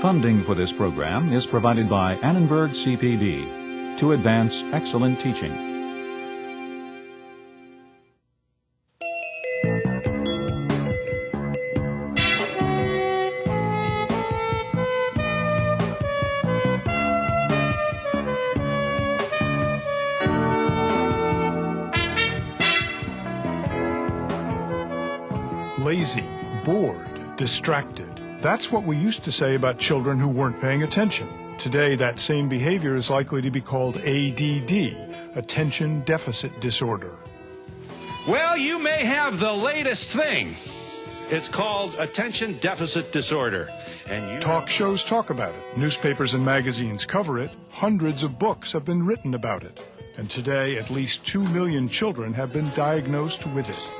Funding for this program is provided by Annenberg CPD to advance excellent teaching. Lazy, bored, distracted. That's what we used to say about children who weren't paying attention. Today, that same behavior is likely to be called ADD, Attention Deficit Disorder. Well, you may have the latest thing. It's called Attention Deficit Disorder. And Talk shows talk about it. Newspapers and magazines cover it. Hundreds of books have been written about it. And today, at least 2 million children have been diagnosed with it.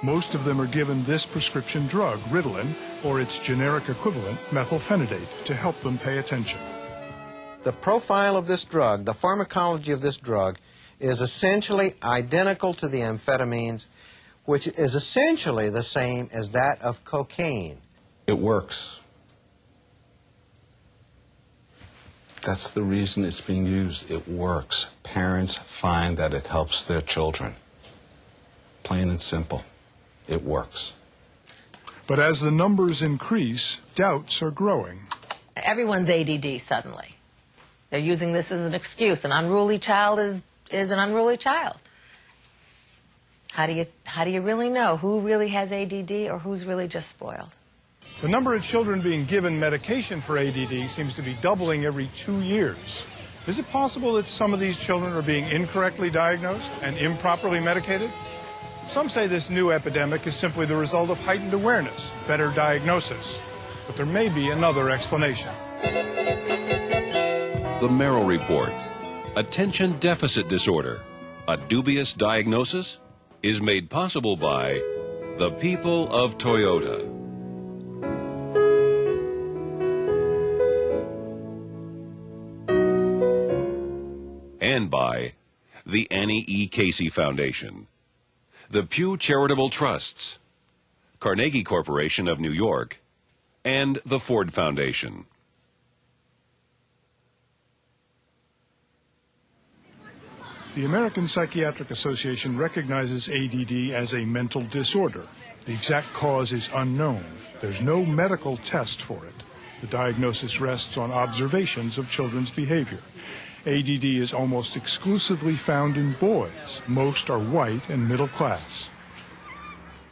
Most of them are given this prescription drug, Ritalin, or its generic equivalent, methylphenidate, to help them pay attention. The profile of this drug, the pharmacology of this drug, is essentially identical to the amphetamines, which is essentially the same as that of cocaine. It works. That's the reason it's being used. It works. Parents find that it helps their children. Plain and simple. It works. But as the numbers increase, doubts are growing. Everyone's ADD suddenly. They're using this as an excuse. An unruly child is an unruly child. How do you really know who really has ADD or who's really just spoiled? The number of children being given medication for ADD seems to be doubling every 2 years. Is it possible that some of these children are being incorrectly diagnosed and improperly medicated? Some say this new epidemic is simply the result of heightened awareness, better diagnosis. But there may be another explanation. The Merrow Report, Attention Deficit Disorder, a dubious diagnosis, is made possible by the people of Toyota. And by the Annie E. Casey Foundation, the Pew Charitable Trusts, Carnegie Corporation of New York, and the Ford Foundation. The American Psychiatric Association recognizes ADD as a mental disorder. The exact cause is unknown. There's no medical test for it. The diagnosis rests on observations of children's behavior. ADD is almost exclusively found in boys. Most are white and middle class.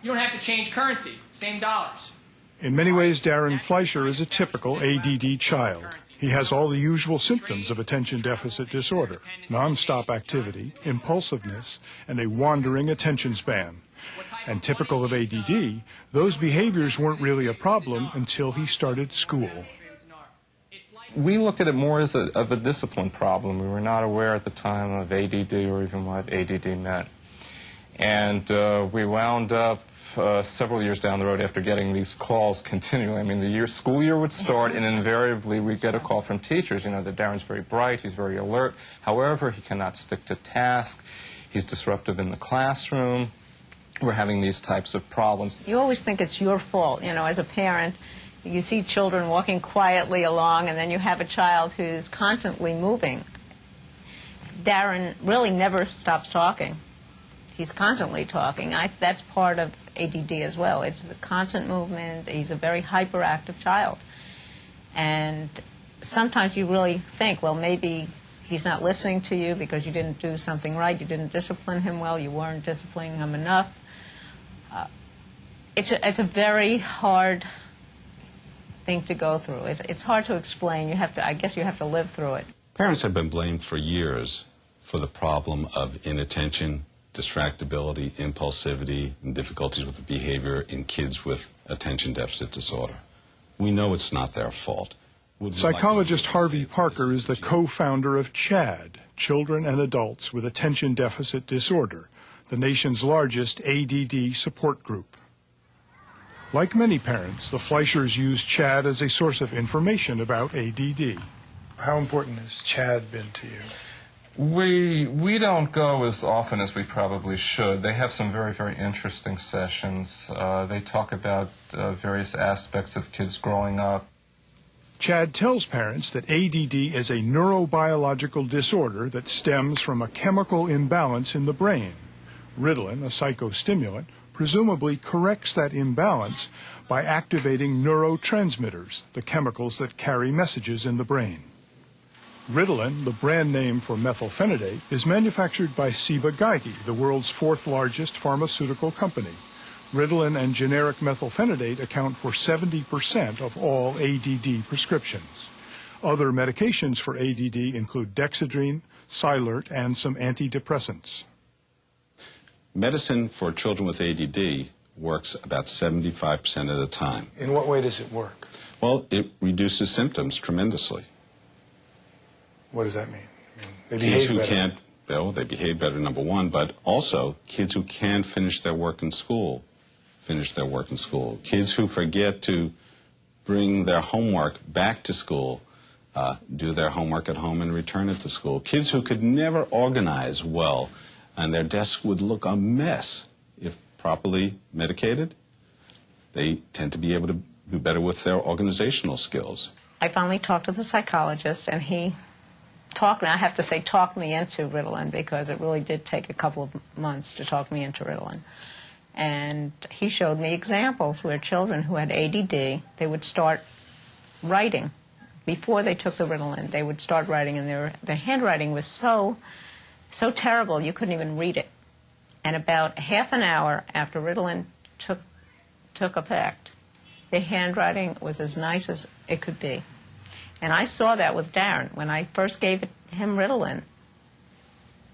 You don't have to change currency, same dollars. In many ways, Darren Fleischer is a typical ADD child. He has all the usual symptoms of attention deficit disorder: non-stop activity, impulsiveness, and a wandering attention span. And typical of ADD, those behaviors weren't really a problem until he started school. We looked at it more as a discipline problem. We were not aware at the time of ADD or even what ADD meant. And we wound up several years down the road after getting these calls continually. I mean, the school year would start, and invariably we'd get a call from teachers, you know, that Darren's very bright, he's very alert. However, he cannot stick to task. He's disruptive in the classroom. We're having these types of problems. You always think it's your fault, you know, as a parent. You see children walking quietly along, and then you have a child who's constantly moving. Darren really never stops talking. He's constantly talking. That's part of ADD as well. It's a constant movement. He's a very hyperactive child. And sometimes you really think, well, maybe he's not listening to you because you didn't do something right. You didn't discipline him well. You weren't disciplining him enough. It's a very hard thing to go through. It's hard to explain. I guess you have to live through it. Parents have been blamed for years for the problem of inattention, distractibility, impulsivity, and difficulties with behavior in kids with attention deficit disorder. We know it's not their fault. Psychologist Harvey Parker is the co-founder of CHADD, Children and Adults with Attention Deficit Disorder, the nation's largest ADD support group. Like many parents, the Fleischers use CHADD as a source of information about ADD. How important has CHADD been to you? We don't go as often as we probably should. They have some very, very interesting sessions. They talk about various aspects of kids growing up. Chad tells parents that ADD is a neurobiological disorder that stems from a chemical imbalance in the brain. Ritalin, a psychostimulant, presumably corrects that imbalance by activating neurotransmitters, the chemicals that carry messages in the brain. Ritalin, the brand name for methylphenidate, is manufactured by Ciba Geigy, the world's fourth largest pharmaceutical company. Ritalin and generic methylphenidate account for 70% of all ADD prescriptions. Other medications for ADD include Dexedrine, Cylert, and some antidepressants. Medicine for children with ADD works about 75% of the time. In what way does it work? Well, it reduces symptoms tremendously. What does that mean? They kids behave who better. can't, well, they behave better, number one, but also kids who can finish their work in school, finish their work in school. Kids who forget to bring their homework back to school, do their homework at home and return it to school. Kids who could never organize well, and their desk would look a mess if properly medicated. They tend to be able to do better with their organizational skills. I finally talked to the psychologist, and he talked me into Ritalin, because it really did take a couple of months to talk me into Ritalin. And he showed me examples where children who had ADD, they would start writing. Before they took the Ritalin, they would start writing, and their handwriting was so terrible you couldn't even read it. And about half an hour after Ritalin took effect, their handwriting was as nice as it could be. And I saw that with Darren. When I first gave him Ritalin,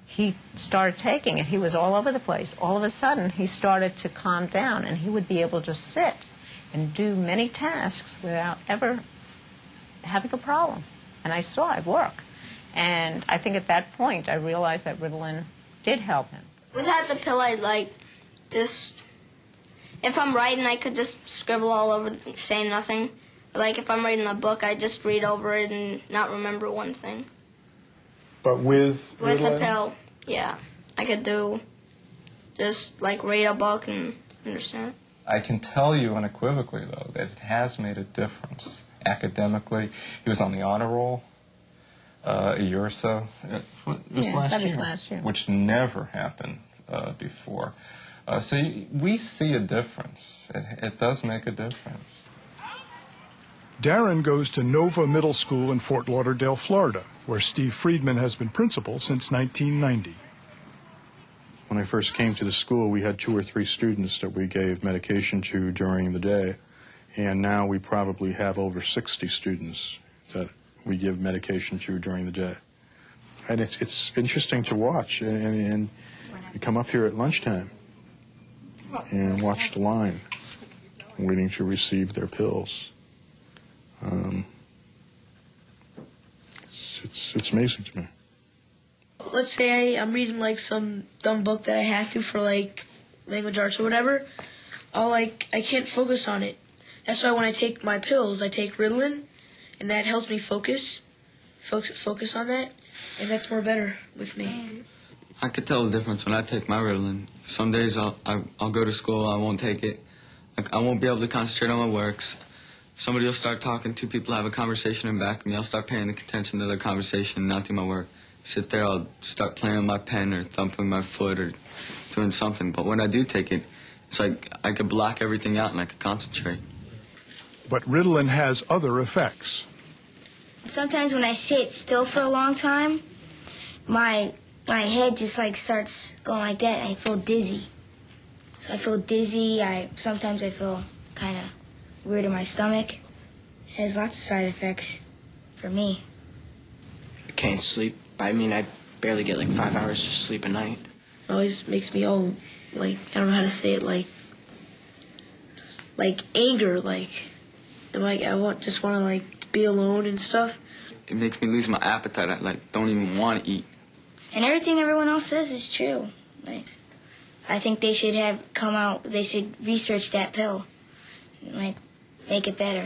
he started taking it. He was all over the place. All of a sudden, he started to calm down, and he would be able to sit and do many tasks without ever having a problem. And I saw it work. And I think at that point, I realized that Ritalin did help him. Without the pill, I'd just, if I'm writing, I could just scribble all over, say nothing. If I'm reading a book, I just read over it and not remember one thing. But with the pill, yeah. I could just read a book and understand it. I can tell you unequivocally, though, that it has made a difference. Academically, he was on the honor roll a year or so. It was last year, which never happened before. So we see a difference. It does make a difference. Darren goes to Nova Middle School in Fort Lauderdale, Florida, where Steve Friedman has been principal since 1990. When I first came to the school, we had 2 or 3 students that we gave medication to during the day, and now we probably have over 60 students that we give medication to during the day. And it's interesting to watch, and you come up here at lunchtime and watch the line, waiting to receive their pills. It's amazing to me. Let's say I'm reading some dumb book that I have to for language arts or whatever. I can't focus on it. That's why when I take my pills, I take Ritalin, and that helps me focus on that, and that's more better with me. I could tell the difference when I take my Ritalin. Some days I'll go to school, I won't take it. I won't be able to concentrate on my works. Somebody will start talking, 2 people have a conversation in back of me. I'll start paying attention to their conversation and not do my work. Sit there, I'll start playing with my pen or thumping my foot or doing something. But when I do take it, it's like I could block everything out and I could concentrate. But Ritalin has other effects. Sometimes when I sit still for a long time, my head just starts going like that, and I feel dizzy. So I feel dizzy. Sometimes I feel kind of weird in my stomach. It has lots of side effects for me. I can't sleep. I barely get 5 hours of sleep a night. It always makes me all, I don't know how to say it, anger, I just want to, be alone and stuff. It makes me lose my appetite. I, don't even want to eat. And everything everyone else says is true. I think they should they should research that pill. Make it better,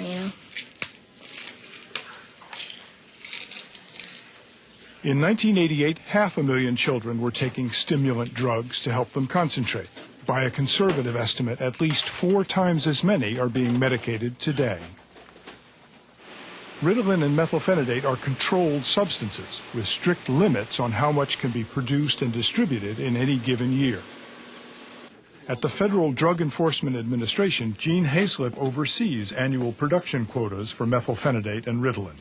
In 1988, 500,000 children were taking stimulant drugs to help them concentrate. By a conservative estimate, at least 4 times as many are being medicated today. Ritalin and methylphenidate are controlled substances with strict limits on how much can be produced and distributed in any given year. At the Federal Drug Enforcement Administration, Gene Hayslip oversees annual production quotas for methylphenidate and Ritalin.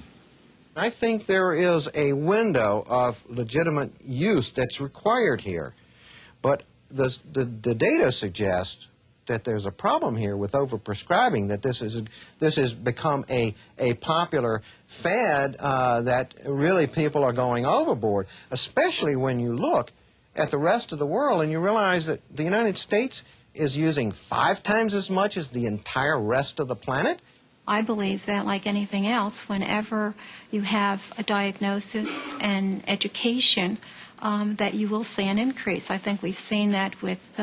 I think there is a window of legitimate use that's required here, but the data suggests that there's a problem here with overprescribing, that this has become a popular fad that really people are going overboard, especially when you look at the rest of the world and you realize that the United States is using 5 times as much as the entire rest of the planet. I believe that, like anything else, whenever you have a diagnosis and education, that you will see an increase. I think we've seen that with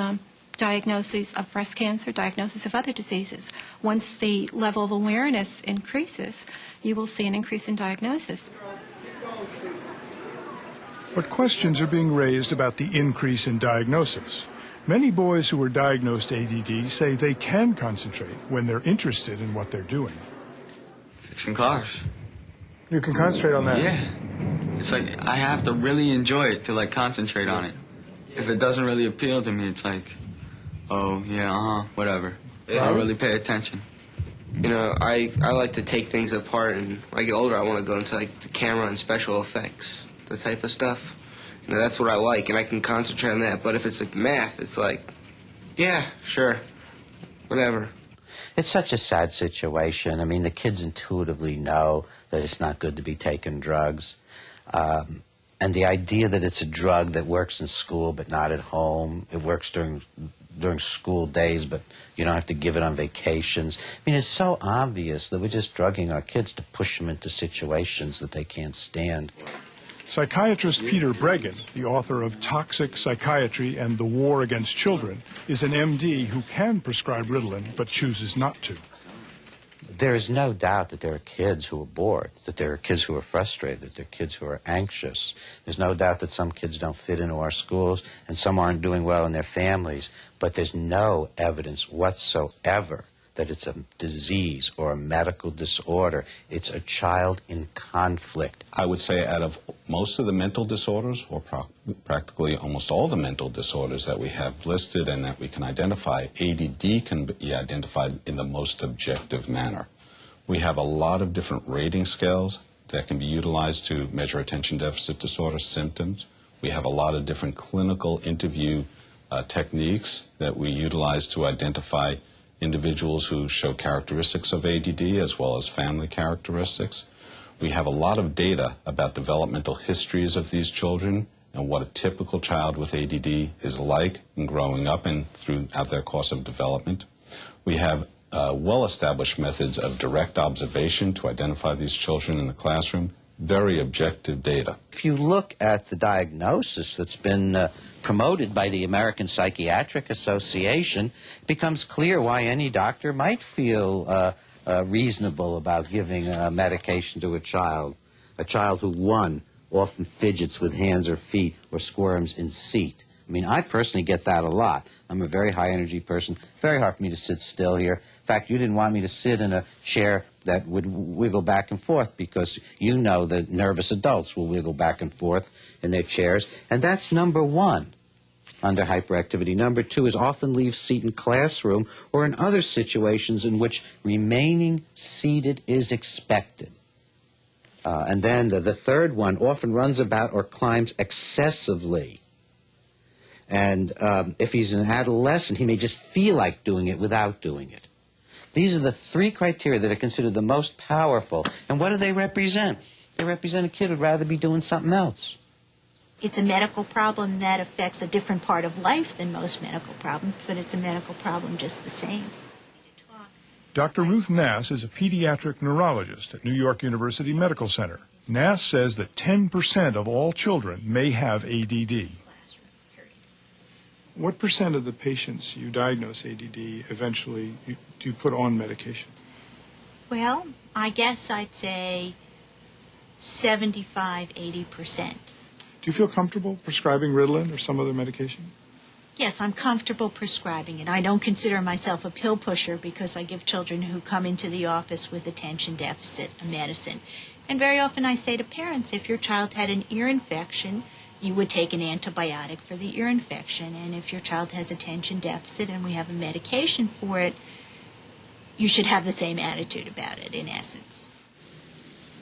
diagnoses of breast cancer, diagnosis of other diseases. Once the level of awareness increases, you will see an increase in diagnosis. But questions are being raised about the increase in diagnosis. Many boys who are diagnosed ADD say they can concentrate when they're interested in what they're doing. Fixing cars. You can concentrate on that? Yeah. It's like I have to really enjoy it to like concentrate on it. If it doesn't really appeal to me, it's like, oh, yeah, whatever. I don't really pay attention. You know, I like to take things apart, and when I get older, I want to go into like the camera and special effects, the type of stuff. You know, that's what I like, and I can concentrate on that. But if it's like math, it's like, yeah, sure, whatever. It's such a sad situation. I mean, the kids intuitively know that it's not good to be taking drugs. And the idea that it's a drug that works in school but not at home, it works during school days, but you don't have to give it on vacations. I mean, it's so obvious that we're just drugging our kids to push them into situations that they can't stand. Psychiatrist Peter Breggin, the author of Toxic Psychiatry and the War Against Children, is an MD who can prescribe Ritalin but chooses not to. There is no doubt that there are kids who are bored, that there are kids who are frustrated, that there are kids who are anxious. There's no doubt that some kids don't fit into our schools and some aren't doing well in their families, but there's no evidence whatsoever that it's a disease or a medical disorder. It's a child in conflict. I would say out of most of the mental disorders, or practically almost all the mental disorders that we have listed and that we can identify, ADD can be identified in the most objective manner. We have a lot of different rating scales that can be utilized to measure attention deficit disorder symptoms. We have a lot of different clinical interview techniques that we utilize to identify individuals who show characteristics of ADD as well as family characteristics. We have a lot of data about developmental histories of these children and what a typical child with ADD is like in growing up and throughout their course of development. We have well-established methods of direct observation to identify these children in the classroom, very objective data. If you look at the diagnosis that's been promoted by the American Psychiatric Association, it becomes clear why any doctor might feel reasonable about giving medication to a child who, one, often fidgets with hands or feet or squirms in seat. I mean, I personally get that a lot. I'm a very high-energy person. Very hard for me to sit still here. In fact, you didn't want me to sit in a chair that would wiggle back and forth because you know that nervous adults will wiggle back and forth in their chairs. And that's number one under hyperactivity. Number two is often leave seat in classroom or in other situations in which remaining seated is expected. And then the third one, often runs about or climbs excessively. And if he's an adolescent, he may just feel like doing it without doing it. These are the three criteria that are considered the most powerful. And what do they represent? They represent a kid who'd rather be doing something else. It's a medical problem that affects a different part of life than most medical problems, but it's a medical problem just the same. Dr. Ruth Nass is a pediatric neurologist at New York University Medical Center. Nass says that 10% of all children may have ADD. What percent of the patients you diagnose ADD eventually do you put on medication? Well, I guess I'd say 75–80%. Do you feel comfortable prescribing Ritalin or some other medication? Yes, I'm comfortable prescribing it. I don't consider myself a pill pusher because I give children who come into the office with attention deficit a medicine. And very often I say to parents, if your child had an ear infection, you would take an antibiotic for the ear infection. And if your child has attention deficit and we have a medication for it, you should have the same attitude about it, in essence.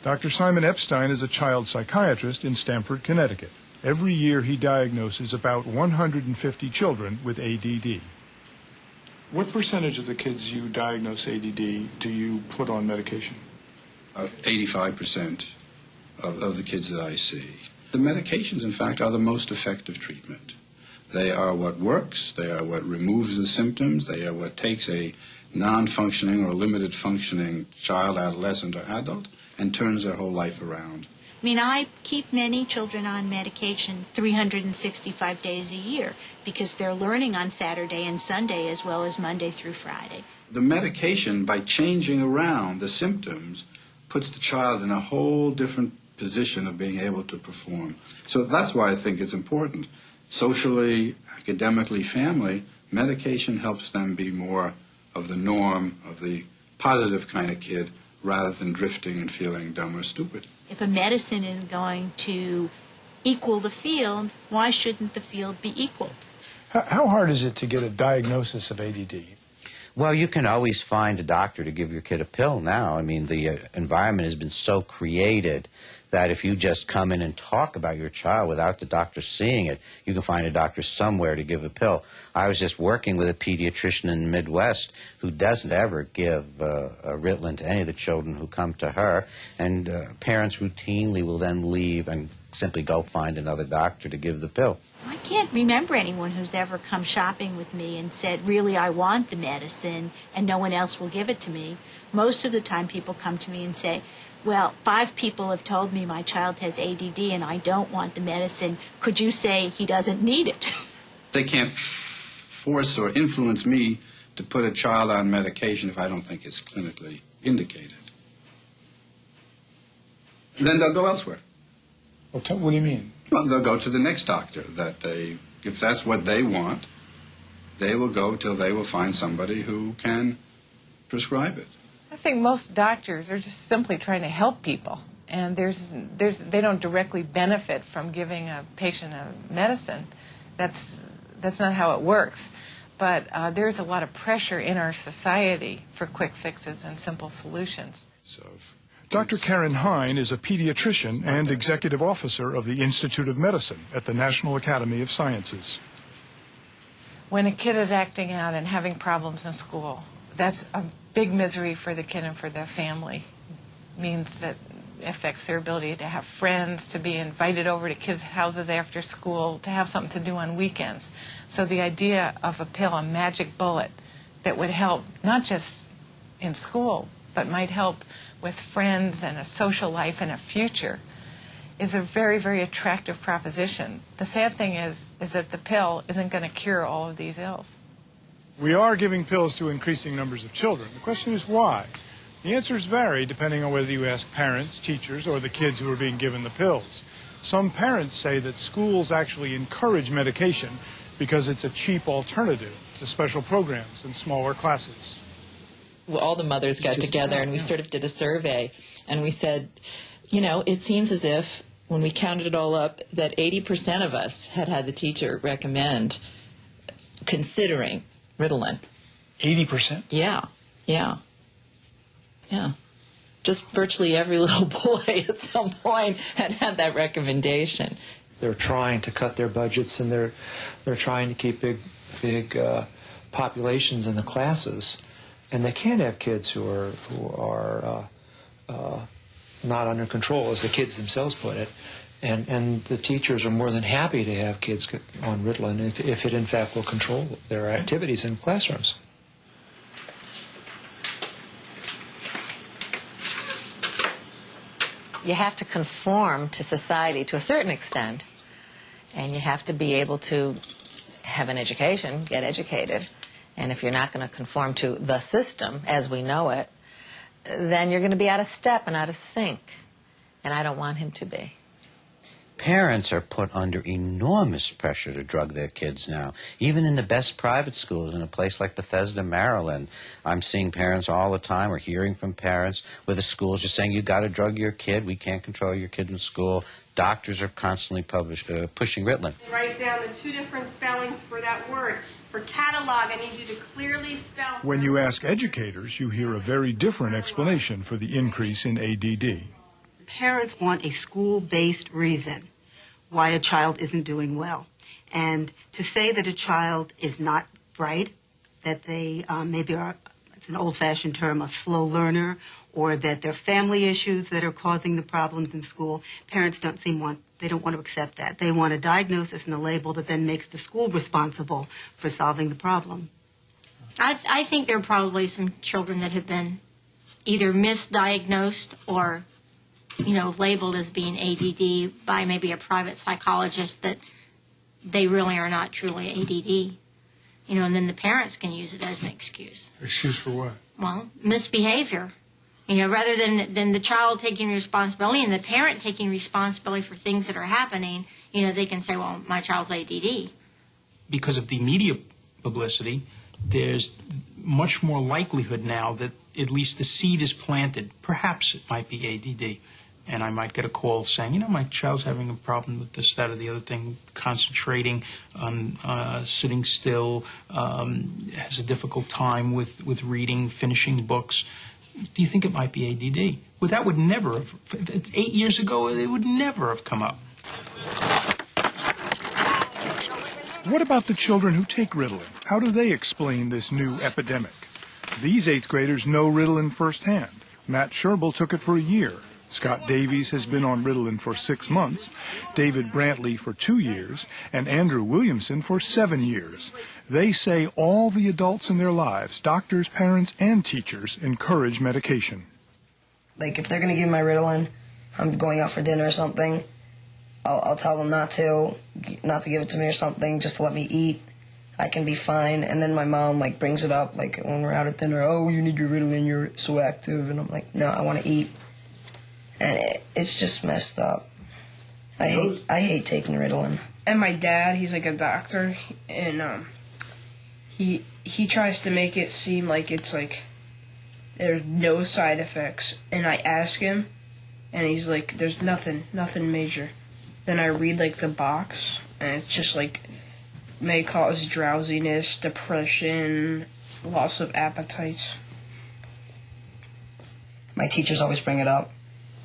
Dr. Simon Epstein is a child psychiatrist in Stamford, Connecticut. Every year he diagnoses about 150 children with ADD. What percentage of the kids you diagnose ADD do you put on medication? 85% of the kids that I see. The medications, in fact, are the most effective treatment. They are what works, they are what removes the symptoms, they are what takes a non-functioning or limited functioning child, adolescent, or adult and turns their whole life around. I mean, I keep many children on medication 365 days a year because they're learning on Saturday and Sunday as well as Monday through Friday. The medication, by changing around the symptoms, puts the child in a whole different position of being able to perform. So that's why I think it's important. Socially, academically, family, medication helps them be more of the norm, of the positive kind of kid, rather than drifting and feeling dumb or stupid. If a medicine is going to equal the field, why shouldn't the field be equaled? How hard is it to get a diagnosis of ADD? Well, you can always find a doctor to give your kid a pill now. I mean, the environment has been so created that if you just come in and talk about your child without the doctor seeing it, you can find a doctor somewhere to give a pill. I was just working with a pediatrician in the Midwest who doesn't ever give Ritalin to any of the children who come to her, and parents routinely will then leave and simply go find another doctor to give the pill. I can't remember anyone who's ever come shopping with me and said, really, I want the medicine and no one else will give it to me. Most of the time people come to me and say, well, 5 people have told me my child has ADD and I don't want the medicine. Could you say he doesn't need it? They can't force or influence me to put a child on medication if I don't think it's clinically indicated. And then they'll go elsewhere. What do you mean? Well, they'll go to the next doctor. If that's what they want, they will go till they will find somebody who can prescribe it. I think most doctors are just simply trying to help people, and they don't directly benefit from giving a patient a medicine. That's not how it works. But there's a lot of pressure in our society for quick fixes and simple solutions. Dr. Karen Hine is a pediatrician and executive officer of the Institute of Medicine at the National Academy of Sciences. When a kid is acting out and having problems in school, that's a big misery for the kid and for their family. It means that it affects their ability to have friends, to be invited over to kids' houses after school, to have something to do on weekends. So the idea of a pill, a magic bullet, that would help not just in school, but might help with friends and a social life and a future, is a very, very attractive proposition. The sad thing is that the pill isn't going to cure all of these ills. We are giving pills to increasing numbers of children. The question is why? The answers vary depending on whether you ask parents, teachers, or the kids who are being given the pills. Some parents say that schools actually encourage medication because it's a cheap alternative to special programs and smaller classes. All the mothers got together and we sort of did a survey, and we said, you know, it seems as if when we counted it all up that 80% of us had the teacher recommend considering Ritalin. 80%? Yeah. Just virtually every little boy at some point had that recommendation. They're trying to cut their budgets, and they're trying to keep big populations in the classes. And they can't have kids who are not under control, as the kids themselves put it. And the teachers are more than happy to have kids on Ritalin if it in fact will control their activities in classrooms. You have to conform to society to a certain extent, and you have to be able to have an education, get educated. And if you're not going to conform to the system as we know it, then you're going to be out of step and out of sync. and I don't want him to be. Parents are put under enormous pressure to drug their kids now. Even in the best private schools in a place like Bethesda, Maryland, I'm seeing parents all the time, or hearing from parents where the schools are saying, you got to drug your kid, we can't control your kid in school. Doctors are constantly pushing Ritalin. Write down the 2 different spellings for that word. For catalog, I need you to clearly spell... When you ask educators, you hear a very different explanation for the increase in ADD. Parents want a school-based reason why a child isn't doing well. And to say that a child is not bright, that they maybe are, it's an old-fashioned term, a slow learner, or that there are family issues that are causing the problems in school, parents don't want to accept that. They want a diagnosis and a label that then makes the school responsible for solving the problem. I think there are probably some children that have been either misdiagnosed or labeled as being ADD by maybe a private psychologist that they really are not truly ADD. And then the parents can use it as an excuse. Excuse for what? Well, misbehavior. Rather than the child taking responsibility and the parent taking responsibility for things that are happening, they can say, well, my child's ADD. Because of the media publicity, there's much more likelihood now that at least the seed is planted. Perhaps it might be ADD. And I might get a call saying, my child's having a problem with this, that, or the other thing, concentrating on sitting still, has a difficult time with reading, finishing books. Do you think it might be ADD? Well, that would never have, 8 years ago, it would never have come up. What about the children who take Ritalin? How do they explain this new epidemic? These 8th graders know Ritalin firsthand. Matt Sherbel took it for a year. Scott Davies has been on Ritalin for 6 months, David Brantley for 2 years, and Andrew Williamson for 7 years. They say all the adults in their lives, doctors, parents, and teachers, encourage medication. Like, if they're going to give me my Ritalin, I'm going out for dinner or something, I'll tell them not to give it to me or something, just to let me eat. I can be fine. And then my mom, brings it up, when we're out at dinner, oh, you need your Ritalin, you're so active. And I'm like, no, I want to eat. And it's just messed up. I hate taking Ritalin. And my dad, he's a doctor, and he tries to make it seem like it's there's no side effects. And I ask him, and he's like, there's nothing major. Then I read the box, and it's just may cause drowsiness, depression, loss of appetite. My teachers always bring it up.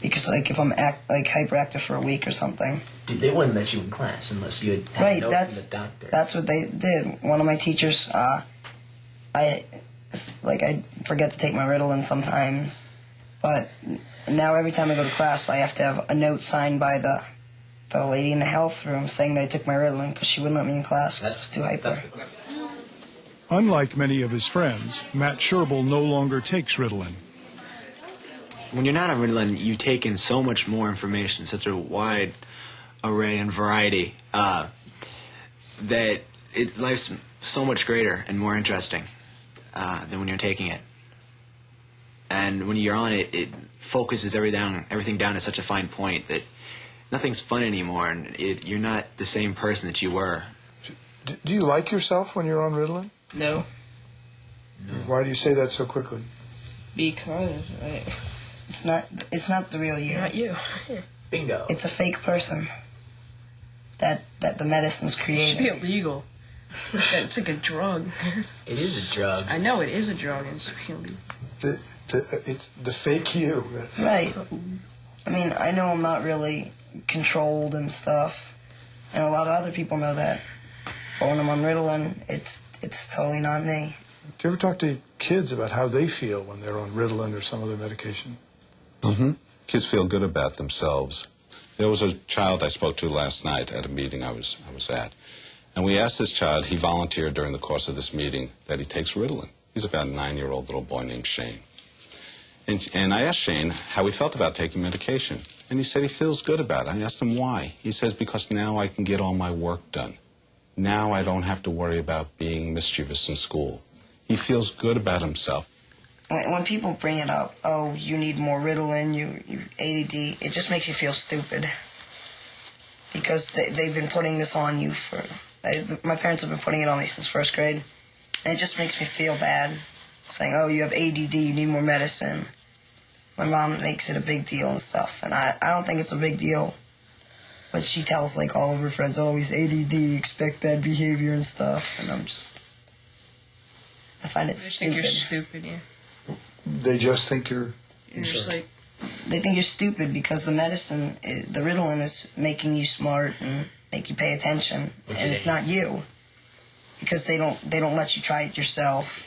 Because, if I'm hyperactive for a week or something. They wouldn't let you in class unless you had a note from the doctor. That's what they did. One of my teachers, I forget to take my Ritalin sometimes. But now every time I go to class, I have to have a note signed by the lady in the health room saying that I took my Ritalin because she wouldn't let me in class because I was too hyper. Unlike many of his friends, Matt Sherbel no longer takes Ritalin. When you're not on Ritalin, you take in so much more information, such a wide array and variety, that life's so much greater and more interesting than when you're taking it. And when you're on it, it focuses everything down to such a fine point that nothing's fun anymore, and you're not the same person that you were. Do you like yourself when you're on Ritalin? No. Why do you say that so quickly? Because It's not the real you. Not you. Bingo. It's a fake person that the medicine's created. It should be illegal. It's like a drug. It is a drug. I know it is a drug. It's illegal. It's the fake you. That's right. I mean, I know I'm not really controlled and stuff, and a lot of other people know that. But when I'm on Ritalin, it's totally not me. Do you ever talk to kids about how they feel when they're on Ritalin or some other medication? Mm-hmm. Kids feel good about themselves. There was a child I spoke to last night at a meeting I was at, and we asked this child, he volunteered during the course of this meeting, that he takes Ritalin. He's about a 9-year-old little boy named Shane. And I asked Shane how he felt about taking medication, and he said he feels good about it. I asked him why. He says, because now I can get all my work done. Now I don't have to worry about being mischievous in school. He feels good about himself. when people bring it up, oh, you need more Ritalin, you ADD, it just makes you feel stupid. Because they've been putting this on you my parents have been putting it on me since first grade. And it just makes me feel bad. Saying, oh, you have ADD, you need more medicine. My mom makes it a big deal and stuff. And I don't think it's a big deal. But she tells, like, all of her friends, oh, he's ADD, expect bad behavior and stuff. And I find it stupid. They think you're stupid, yeah. They just think you're just like... They think you're stupid because the medicine, the Ritalin, is making you smart and make you pay attention. And it's not you. Because they don't let you try it yourself.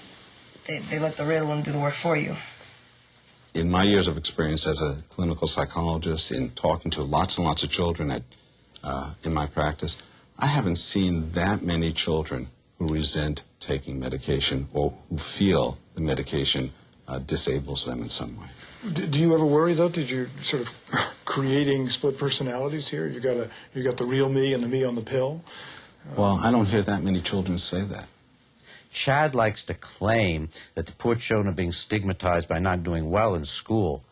They let the Ritalin do the work for you. In my years of experience as a clinical psychologist, in talking to lots and lots of children in my practice, I haven't seen that many children who resent taking medication or who feel the medication disables them in some way. Do you ever worry, though? Did you sort of creating split personalities here? You got the real me and the me on the pill? Well, I don't hear that many children say that. Chad likes to claim that the poor children are being stigmatized by not doing well in school.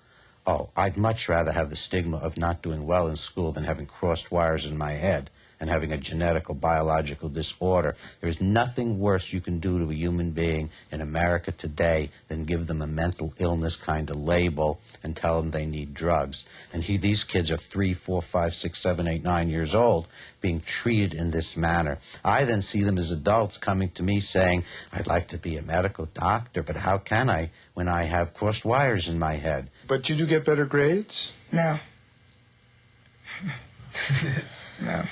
Oh, I'd much rather have the stigma of not doing well in school than having crossed wires in my head and having a genetic or biological disorder. There's nothing worse you can do to a human being in America today than give them a mental illness kind of label and tell them they need drugs. And these kids are 3, 4, 5, 6, 7, 8, 9 years old being treated in this manner. I then see them as adults coming to me saying, I'd like to be a medical doctor, but how can I when I have crossed wires in my head? But you do get better grades? No. No.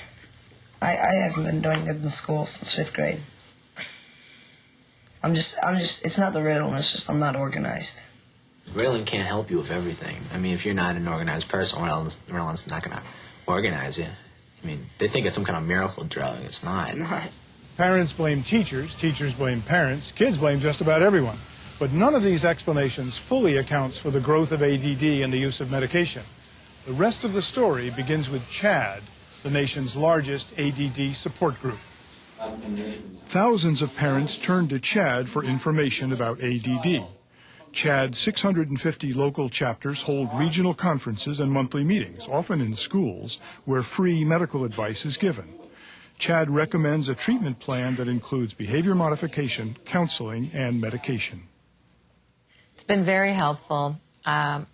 I haven't been doing good in school since 5th grade. It's not the Ritalin, it's just I'm not organized. Ritalin can't help you with everything. I mean, if you're not an organized person, Ritalin's not going to organize you. I mean, they think it's some kind of miracle drug. It's not. It's not. Parents blame teachers, teachers blame parents, kids blame just about everyone. But none of these explanations fully accounts for the growth of ADD and the use of medication. The rest of the story begins with Chad, the nation's largest ADD support group. Thousands of parents turn to Chad for information about ADD. Chad's 650 local chapters hold regional conferences and monthly meetings, often in schools, where free medical advice is given. Chad recommends a treatment plan that includes behavior modification, counseling, and medication. It's been very helpful. I've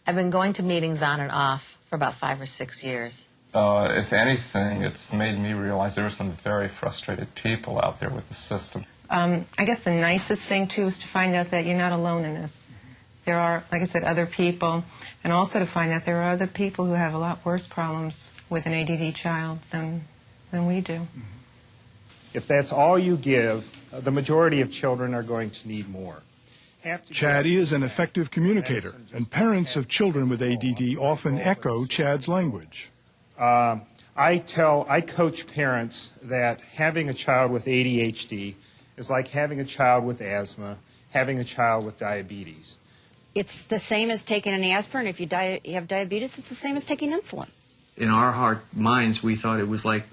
been going to meetings on and off for about 5 or 6 years. If anything, it's made me realize there are some very frustrated people out there with the system. I guess the nicest thing, too, is to find out that you're not alone in this. There are, like I said, other people, and also to find out there are other people who have a lot worse problems with an ADD child than we do. If that's all you give, the majority of children are going to need more. Chad is an effective communicator, and parents of children with ADD often echo Chad's language. I coach parents that having a child with ADHD is like having a child with asthma, having a child with diabetes. It's the same as taking an aspirin. If you have diabetes, it's the same as taking insulin. In our heart minds, we thought it was like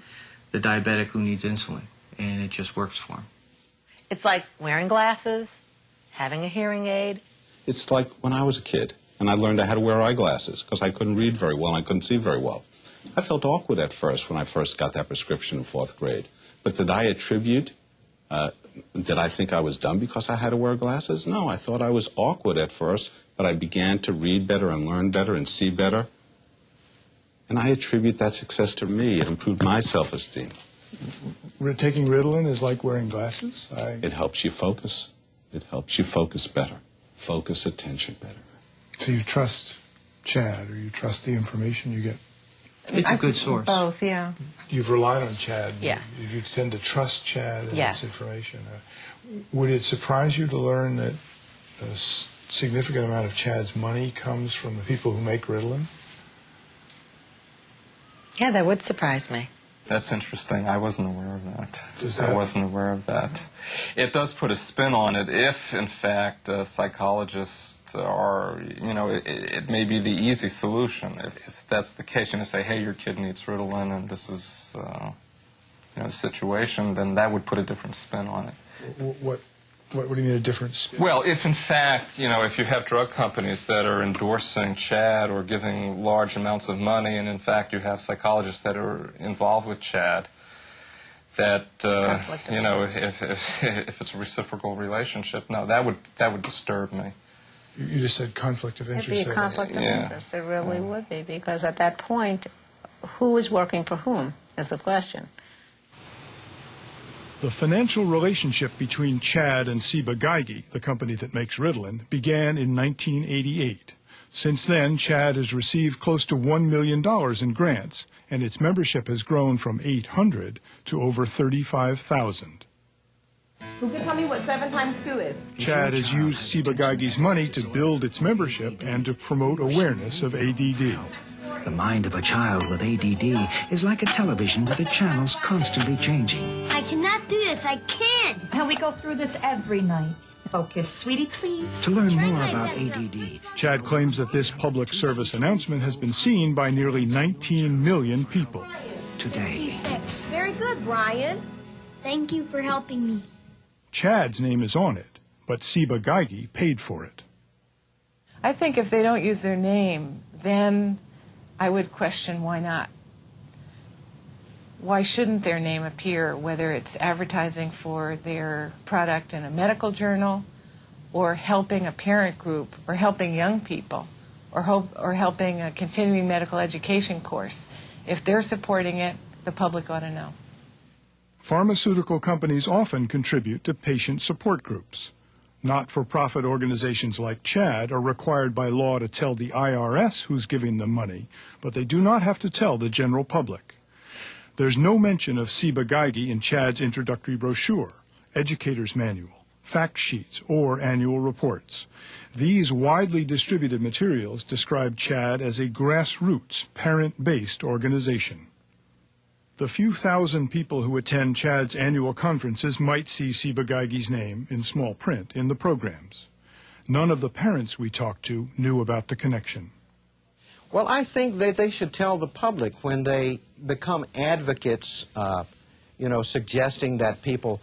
the diabetic who needs insulin, and it just works for him. It's like wearing glasses, having a hearing aid. It's like when I was a kid, and I learned I had to wear eyeglasses because I couldn't read very well and I couldn't see very well. I felt awkward at first when I first got that prescription in 4th grade. But did I attribute, did I think I was dumb because I had to wear glasses? No, I thought I was awkward at first, but I began to read better and learn better and see better. And I attribute that success to me. It improved my self-esteem. Taking Ritalin is like wearing glasses? It helps you focus. It helps you focus better. Focus attention better. So you trust Chad, or you trust the information you get? It's a good source. Both, yeah. You've relied on Chad. Yes. You tend to trust Chad and yes. this information. Would it surprise you to learn that a significant amount of Chad's money comes from the people who make Ritalin? Yeah, that would surprise me. That's interesting. I wasn't aware of that. I wasn't aware of that. It does put a spin on it if, in fact, psychologists are, it may be the easy solution. If that's the case, say, hey, your kid needs Ritalin and this is, the situation, then that would put a different spin on it. What do you mean a different spin? Well, if in fact, if you have drug companies that are endorsing CHAD or giving large amounts of money, and in fact you have psychologists that are involved with CHAD, that if it's a reciprocal relationship, no, that would disturb me. You just said conflict of interest. It'd be a conflict of interest. It really would be, because at that point, who is working for whom is the question. The financial relationship between CHAD and Ciba Geigy, the company that makes Ritalin, began in 1988. Since then, CHAD has received close to $1 million in grants, and its membership has grown from 800 to over 35,000. Who can tell me what 7 times 2 is? CHAD has used Ciba Geigy's money to build its membership and to promote awareness of ADD. The mind of a child with ADD is like a television with the channels constantly changing. I cannot do this. I can't. And we go through this every night. Focus, sweetie, please. To learn more about ADD, CHAD claims that this public service announcement has been seen by nearly 19 million people. Today. 56. Very good, Brian. Thank you for helping me. CHAD's name is on it, but Ciba Geigy paid for it. I think if they don't use their name, then I would question why not. Why shouldn't their name appear, whether it's advertising for their product in a medical journal, or helping a parent group, or helping young people, or helping a continuing medical education course? If they're supporting it, the public ought to know. Pharmaceutical companies often contribute to patient support groups. Not-for-profit organizations like CHAD are required by law to tell the IRS who's giving them money, but they do not have to tell the general public. There's no mention of Ciba Geigy in CHAD's introductory brochure, educator's manual, fact sheets, or annual reports. These widely distributed materials describe CHAD as a grassroots, parent-based organization. The few thousand people who attend CHAD's annual conferences might see Ciba Geigy's name in small print in the programs. None of the parents we talked to knew about the connection. Well, I think that they should tell the public when they become advocates, suggesting that people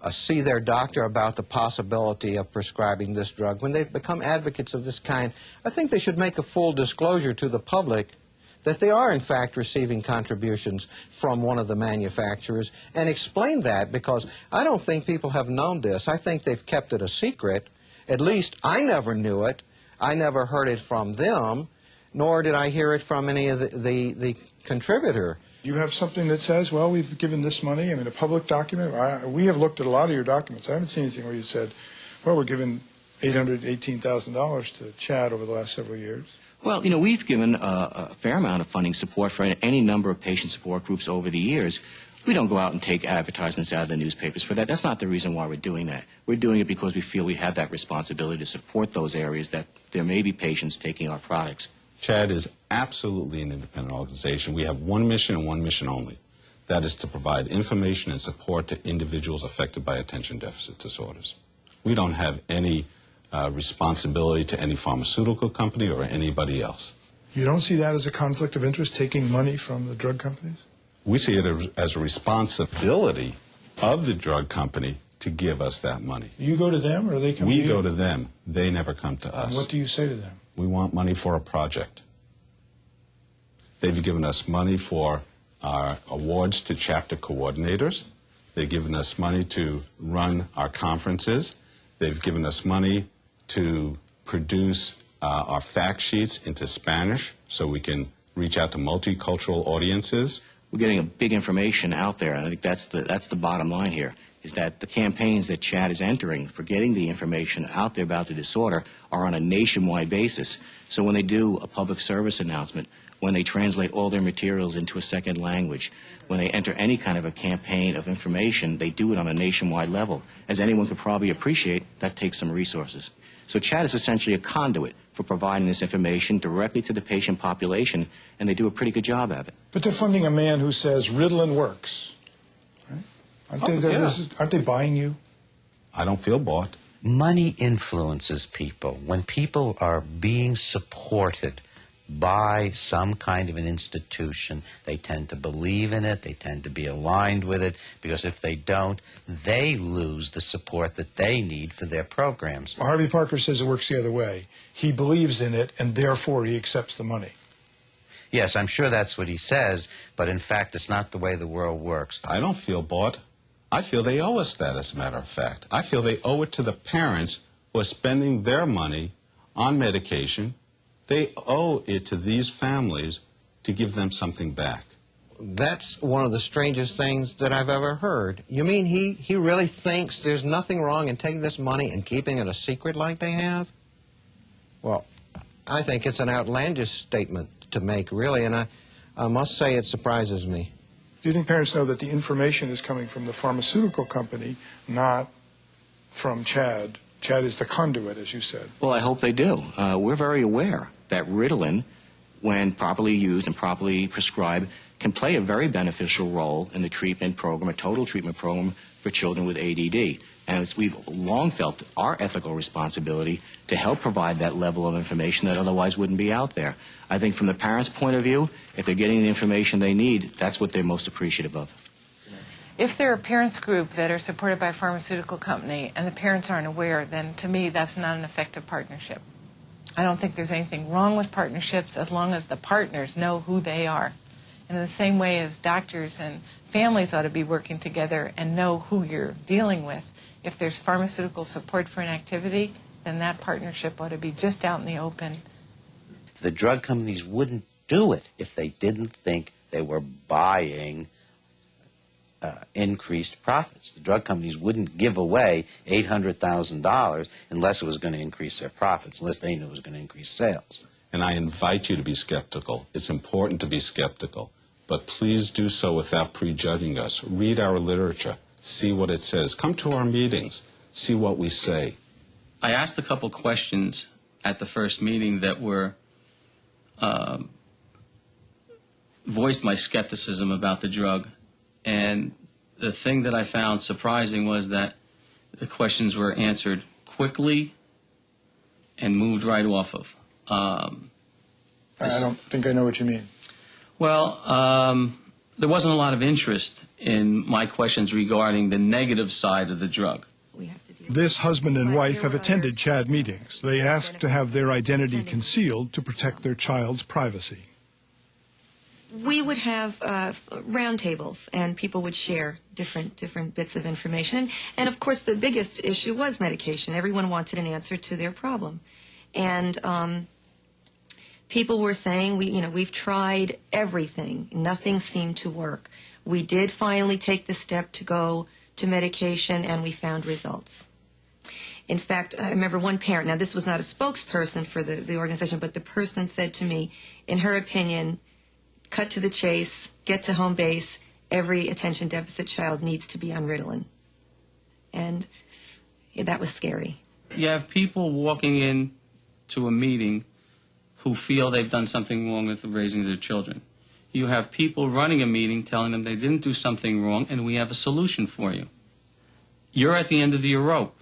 see their doctor about the possibility of prescribing this drug. When they become advocates of this kind, I think they should make a full disclosure to the public that they are, in fact, receiving contributions from one of the manufacturers, and explain that, because I don't think people have known this. I think they've kept it a secret. At least I never knew it. I never heard it from them, nor did I hear it from any of the contributor. You have something that says, well, we've given this money, a public document? We have looked at a lot of your documents. I haven't seen anything where you said, well, we're giving $818,000 to CHAD over the last several years. Well, we've given a fair amount of funding support for any number of patient support groups over the years. We don't go out and take advertisements out of the newspapers for that. That's not the reason why we're doing that. We're doing it because we feel we have that responsibility to support those areas that there may be patients taking our products. CHAD is absolutely an independent organization. We have one mission and one mission only. That is to provide information and support to individuals affected by attention deficit disorders. We don't have any responsibility to any pharmaceutical company or anybody else. You don't see that as a conflict of interest, taking money from the drug companies? We see it as a responsibility of the drug company to give us that money. You go to them, or they come to you? We go to them. They never come to us. And what do you say to them? We want money for a project. They've given us money for our awards to chapter coordinators. They've given us money to run our conferences. They've given us money to produce our fact sheets into Spanish so we can reach out to multicultural audiences. We're getting a big information out there, and I think that's the bottom line here, is that the campaigns that CHAD is entering for getting the information out there about the disorder are on a nationwide basis. So when they do a public service announcement, when they translate all their materials into a second language, when they enter any kind of a campaign of information, they do it on a nationwide level. As anyone could probably appreciate, that takes some resources. So CHAD is essentially a conduit for providing this information directly to the patient population, and they do a pretty good job of it. But they're funding a man who says Ritalin works. Right? Aren't they buying you? I don't feel bought. Money influences people. When people are being supported by some kind of an institution. They tend to believe in it. They tend to be aligned with it, because if they don't, they lose the support that they need for their programs. Harvey Parker says it works the other way. He believes in it, and therefore he accepts the money. Yes, I'm sure that's what he says, but in fact, it's not the way the world works. I don't feel bought. I feel they owe us that, as a matter of fact. I feel they owe it to the parents who are spending their money on medication. They owe it to these families to give them something back. That's one of the strangest things that I've ever heard. You mean he really thinks there's nothing wrong in taking this money and keeping it a secret like they have? Well, I think it's an outlandish statement to make, really, and I must say it surprises me. Do you think parents know that the information is coming from the pharmaceutical company, not from Chad? Chad is the conduit, as you said. Well, I hope they do. We're very aware that Ritalin, when properly used and properly prescribed, can play a very beneficial role in the treatment program, a total treatment program for children with ADD. And we've long felt our ethical responsibility to help provide that level of information that otherwise wouldn't be out there. I think from the parents' point of view, if they're getting the information they need, that's what they're most appreciative of. If they're a parents group that are supported by a pharmaceutical company and the parents aren't aware, then to me that's not an effective partnership. I don't think there's anything wrong with partnerships as long as the partners know who they are. And in the same way as doctors and families ought to be working together and know who you're dealing with, if there's pharmaceutical support for an activity, then that partnership ought to be just out in the open. The drug companies wouldn't do it if they didn't think they were buying increased profits. The drug companies wouldn't give away $800,000 unless it was going to increase their profits, unless they knew it was going to increase sales. And I invite you to be skeptical. It's important to be skeptical. But please do so without prejudging us. Read our literature. See what it says. Come to our meetings. See what we say. I asked a couple questions at the first meeting that were voiced my skepticism about the drug. And the thing that I found surprising was that the questions were answered quickly and moved right off of. I don't think I know what you mean. Well, there wasn't a lot of interest in my questions regarding the negative side of the drug. This husband and wife have attended Chad meetings. They ask to have their identity concealed to protect their child's privacy. We would have roundtables, and people would share different bits of information. And of course, the biggest issue was medication. Everyone wanted an answer to their problem, and people were saying, we've tried everything. Nothing seemed to work. We did finally take the step to go to medication, and we found results. In fact, I remember one parent, now this was not a spokesperson for the organization, but the person said to me, in her opinion, cut to the chase, get to home base, every attention deficit child needs to be on Ritalin. And that was scary. You have people walking in to a meeting who feel they've done something wrong with raising their children. You have people running a meeting telling them they didn't do something wrong and we have a solution for you. You're at the end of your rope.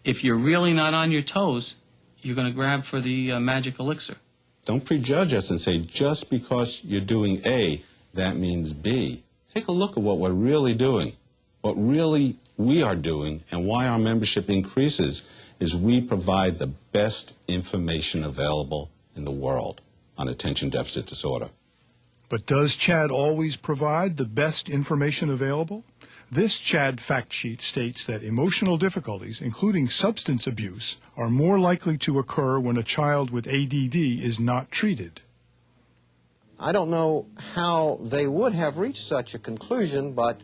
If you're really not on your toes, you're going to grab for the magic elixir. Don't prejudge us and say just because you're doing A, that means B. Take a look at what we're really doing. What really we are doing and why our membership increases is we provide the best information available in the world on attention deficit disorder. But does Chad always provide the best information available? This Chad fact sheet states that emotional difficulties, including substance abuse, are more likely to occur when a child with ADD is not treated. I don't know how they would have reached such a conclusion, but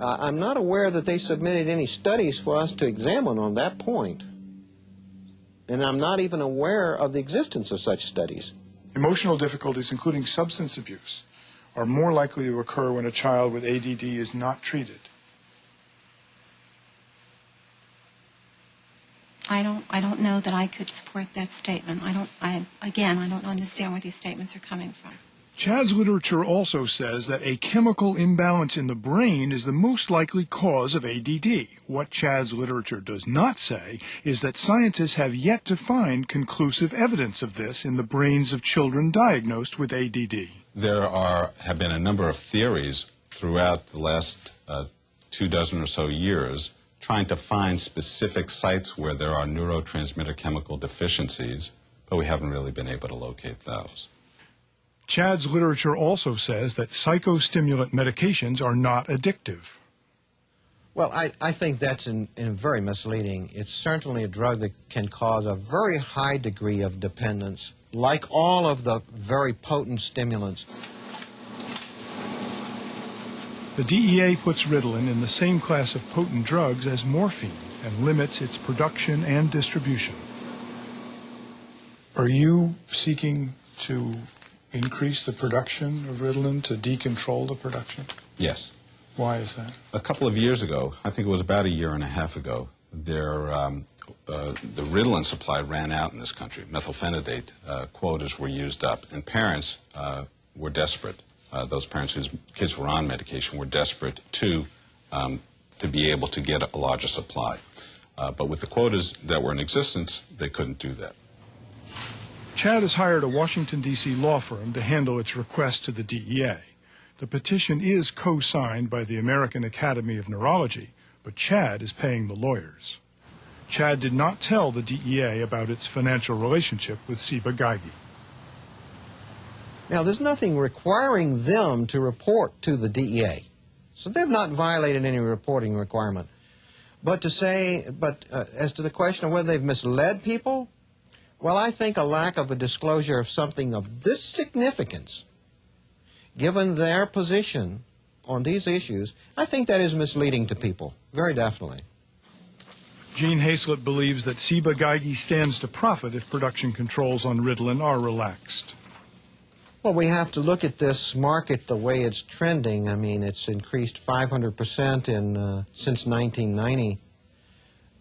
I'm not aware that they submitted any studies for us to examine on that point. And I'm not even aware of the existence of such studies. Emotional difficulties, including substance abuse, are more likely to occur when a child with ADD is not treated. I don't know that I could support that statement. I don't understand where these statements are coming from. Chad's literature also says that a chemical imbalance in the brain is the most likely cause of ADD. What Chad's literature does not say is that scientists have yet to find conclusive evidence of this in the brains of children diagnosed with ADD. There have been a number of theories throughout the last 24 or so years trying to find specific sites where there are neurotransmitter chemical deficiencies, but we haven't really been able to locate those. Chad's literature also says that psychostimulant medications are not addictive. Well, I think that's very misleading. It's certainly a drug that can cause a very high degree of dependence, like all of the very potent stimulants. The DEA puts Ritalin in the same class of potent drugs as morphine and limits its production and distribution. Are you seeking to increase the production of Ritalin to decontrol the production? Yes. Why is that? A couple of years ago, I think it was about a year and a half ago, the Ritalin supply ran out in this country. Methylphenidate quotas were used up, and parents were desperate. Those parents whose kids were on medication were desperate to be able to get a larger supply. But with the quotas that were in existence, they couldn't do that. Chad has hired a Washington, D.C. law firm to handle its request to the DEA. The petition is co-signed by the American Academy of Neurology, but Chad is paying the lawyers. Chad did not tell the DEA about its financial relationship with Ciba Geigy. Now, there's nothing requiring them to report to the DEA, so they've not violated any reporting requirement. But as to the question of whether they've misled people, well, I think a lack of a disclosure of something of this significance, given their position on these issues, I think that is misleading to people, very definitely. Gene Hayslett believes that Ciba Geigy stands to profit if production controls on Ritalin are relaxed. Well, we have to look at this market the way it's trending. I mean, it's increased 500% since 1990,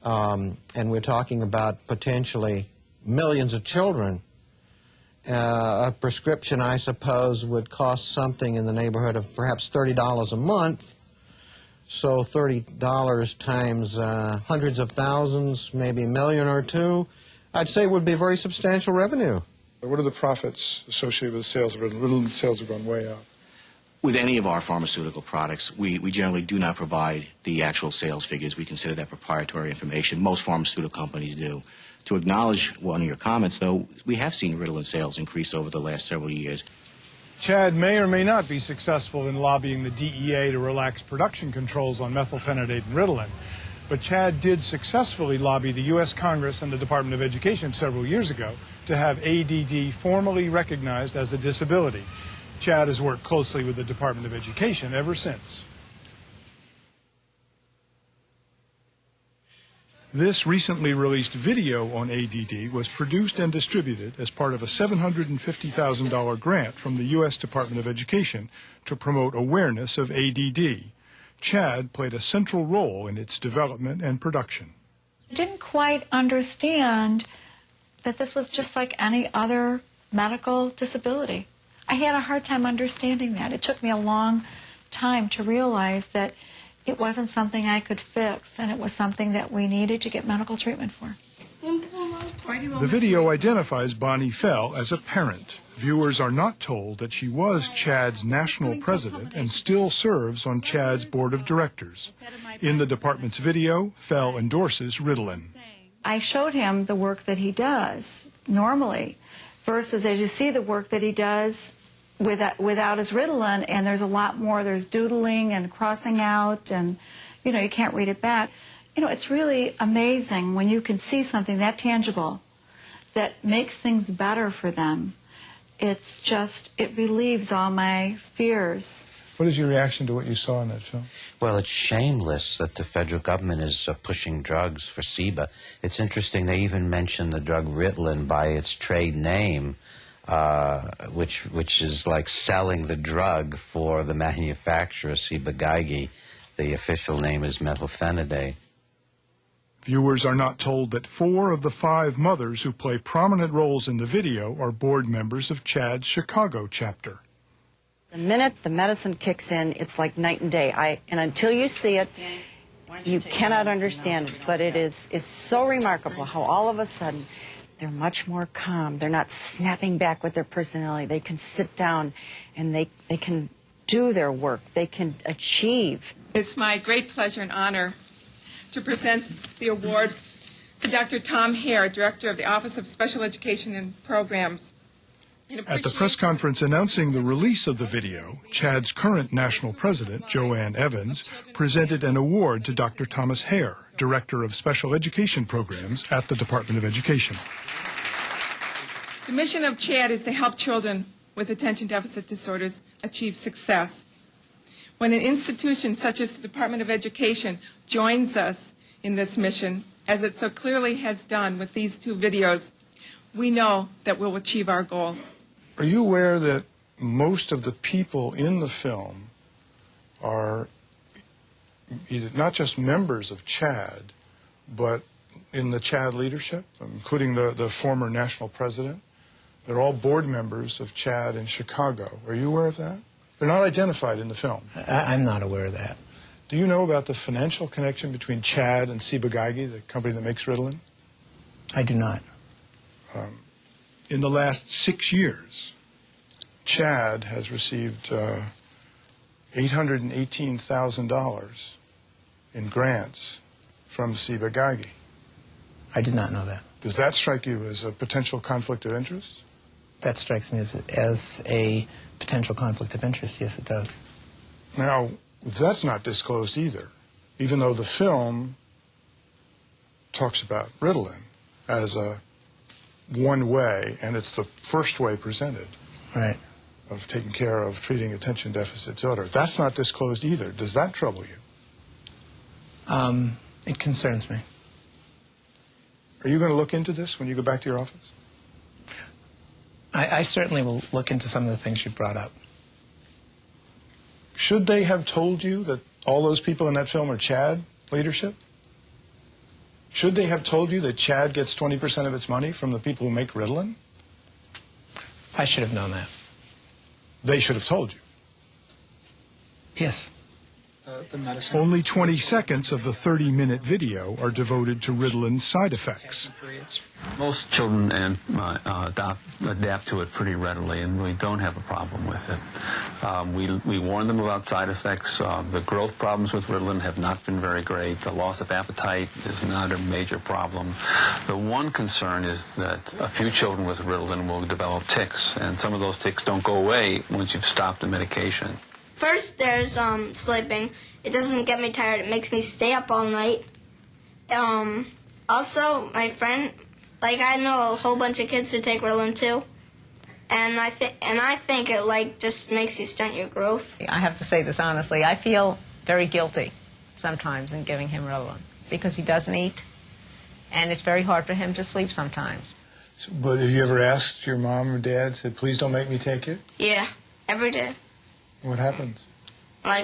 and we're talking about potentially millions of children. A prescription, I suppose, would cost something in the neighborhood of perhaps $30 a month. So $30 times hundreds of thousands, maybe a million or two, I'd say would be very substantial revenue. What are the profits associated with sales of Ritalin? Ritalin sales have gone way up. With any of our pharmaceutical products, we generally do not provide the actual sales figures. We consider that proprietary information. Most pharmaceutical companies do. To acknowledge one of your comments, though, we have seen Ritalin sales increase over the last several years. Chad may or may not be successful in lobbying the DEA to relax production controls on methylphenidate and Ritalin, but Chad did successfully lobby the U.S. Congress and the Department of Education several years ago to have ADD formally recognized as a disability. Chad has worked closely with the Department of Education ever since. This recently released video on ADD was produced and distributed as part of a $750,000 grant from the U.S. Department of Education to promote awareness of ADD. Chad played a central role in its development and production. I didn't quite understand that this was just like any other medical disability. I had a hard time understanding that. It took me a long time to realize that it wasn't something I could fix, and it was something that we needed to get medical treatment for. The video identifies Bonnie Fell as a parent. Viewers are not told that she was Chad's national president and still serves on Chad's board of directors. In the department's video, Fell endorses Ritalin. I showed him the work that he does normally versus, as you see, the work that he does without his Ritalin, and there's a lot more. There's doodling and crossing out, and, you can't read it back. It's really amazing when you can see something that tangible that makes things better for them. It's just, it relieves all my fears. What is your reaction to what you saw in that film? Well, it's shameless that the federal government is pushing drugs for Ciba. It's interesting they even mention the drug Ritalin by its trade name, which is like selling the drug for the manufacturer, Ciba Geigy. The official name is methylphenidate. Viewers are not told that 4 of the 5 mothers who play prominent roles in the video are board members of Chad's Chicago chapter. The minute the medicine kicks in, it's like night and day. And until you see it, you cannot understand it. But it's so remarkable how all of a sudden they're much more calm. They're not snapping back with their personality. They can sit down and they can do their work. They can achieve. It's my great pleasure and honor to present the award to Dr. Tom Hare, Director of the Office of Special Education and Programs. At the press conference announcing the release of the video, CHAD's current national president, Joanne Evans, presented an award to Dr. Thomas Hare, Director of Special Education Programs at the Department of Education. The mission of CHAD is to help children with attention deficit disorders achieve success. When an institution such as the Department of Education joins us in this mission, as it so clearly has done with these two videos, we know that we'll achieve our goal. Are you aware that most of the people in the film are either not just members of CHAD, but in the CHAD leadership, including the former national president? They're all board members of CHAD in Chicago. Are you aware of that? They're not identified in the film. I'm not aware of that. Do you know about the financial connection between CHAD and Ciba-Geigy, the company that makes Ritalin? I do not. In the last 6 years, CHAD has received $818,000 in grants from Ciba-Geigy. I did not know that. Does that strike you as a potential conflict of interest? That strikes me as a potential conflict of interest. Yes, it does. Now, that's not disclosed either, even though the film talks about Ritalin as a one way, and it's the first way presented. Right. Of taking care of treating attention deficit disorder. That's not disclosed either. Does that trouble you? It concerns me. Are you going to look into this when you go back to your office? I certainly will look into some of the things you brought up. Should they have told you that all those people in that film are CHAD leadership? Should they have told you that CHAD gets 20% of its money from the people who make Ritalin? I should have known that. They should have told you. Yes. The medicine. Only 20 seconds of the 30-minute video are devoted to Ritalin's side effects. Most children adapt to it pretty readily, and we don't have a problem with it. We warn them about side effects. The growth problems with Ritalin have not been very great. The loss of appetite is not a major problem. The one concern is that a few children with Ritalin will develop tics, and some of those tics don't go away once you've stopped the medication. First, there's sleeping. It doesn't get me tired. It makes me stay up all night. Also, my friend, I know a whole bunch of kids who take Ritalin too, and I think it just makes you stunt your growth. I have to say this honestly. I feel very guilty sometimes in giving him Ritalin because he doesn't eat, and it's very hard for him to sleep sometimes. But have you ever asked your mom or dad, said, please don't make me take it? Yeah, every day. What happens?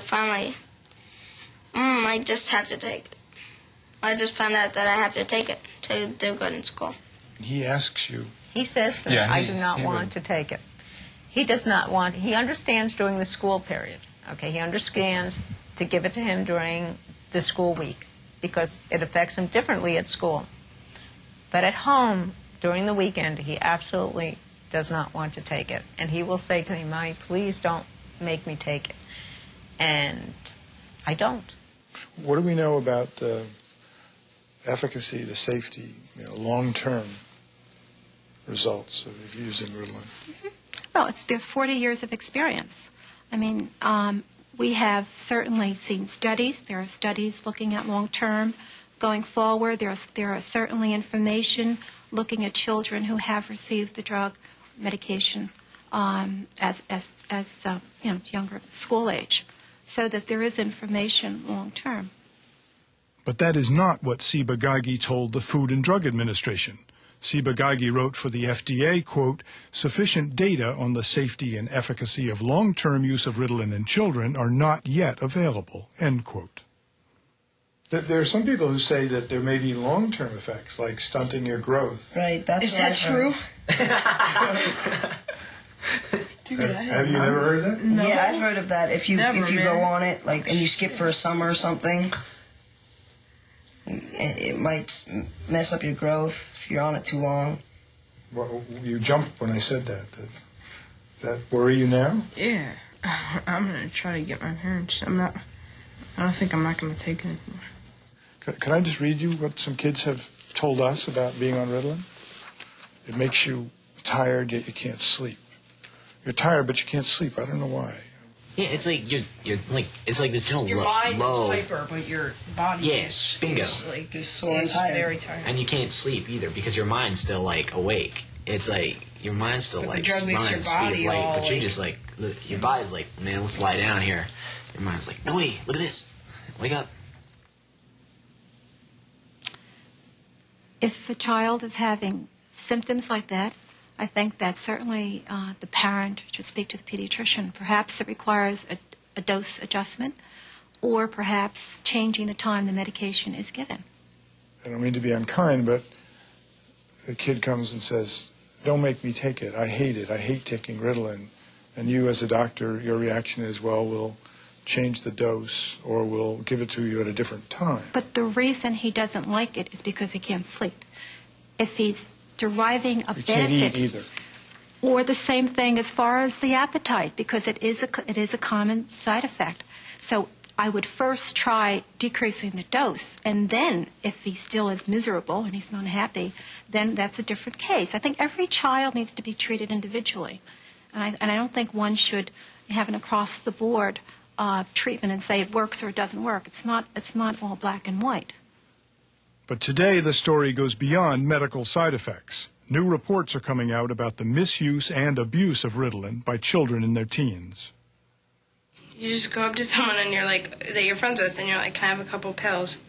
Finally, I just have to take it. I just found out that I have to take it to do good in school. He asks you. He says to me, I do not want to take it. He does not want, he understands during the school period. Okay, he understands to give it to him during the school week because it affects him differently at school. But at home, during the weekend, he absolutely does not want to take it. And he will say to me, Mommy, please don't make me take it. And I don't. What do we know about the efficacy, the safety, long-term results of using Ritalin? Well, there's 40 years of experience. I mean, we have certainly seen studies. There are studies looking at long-term. Going forward, there are certainly information looking at children who have received the drug medication as younger school age, so that there is information long term. But that is not what Ciba-Geigy told the Food and Drug Administration. Ciba-Geigy wrote for the FDA, quote, sufficient data on the safety and efficacy of long-term use of Ritalin in children are not yet available, end quote. There are some people who say that there may be long-term effects, like stunting your growth. Right, that's Is that true? Have you never heard of that? No. Yeah, I've heard of that. If you go on it, like, and you skip for a summer or something, it might mess up your growth if you're on it too long. Well, you jumped when I said that. Does that worry you now? Yeah. I'm going to try to get my parents. I don't think I'm not going to take it anymore. Can I just read you what some kids have told us about being on Ritalin? It makes you tired, yet you can't sleep. You're tired, but you can't sleep. I don't know why. Yeah, it's like you're like it's like this general your mind low. is hyper, but your body yes, bingo. is sore and tired. Very tired. And you can't sleep either because your mind's still like awake. It's like your mind's still like running at the speed of light, but you're just like look, your body's like, man, let's lie down here. Your mind's like, no way, look at this, wake up. If a child is having symptoms like that, I think that certainly the parent should speak to the pediatrician. Perhaps it requires a dose adjustment or perhaps changing the time the medication is given. I don't mean to be unkind, but the kid comes and says, don't make me take it. I hate it. I hate taking Ritalin. And you as a doctor, your reaction is, well, we'll change the dose or we'll give it to you at a different time. But the reason he doesn't like it is because he can't sleep. If he's deriving a benefit, can't eat either. Or the same thing as far as the appetite, because it is a common side effect. So I would first try decreasing the dose, and then if he still is miserable and he's not happy, then that's a different case. I think every child needs to be treated individually, and I don't think one should have an across-the-board treatment and say it works or it doesn't work. It's not all black and white. But today the story goes beyond medical side effects. New reports are coming out about the misuse and abuse of Ritalin by children in their teens. You just go up to someone and you're like, that you're friends with, and you're like, can I have a couple pills?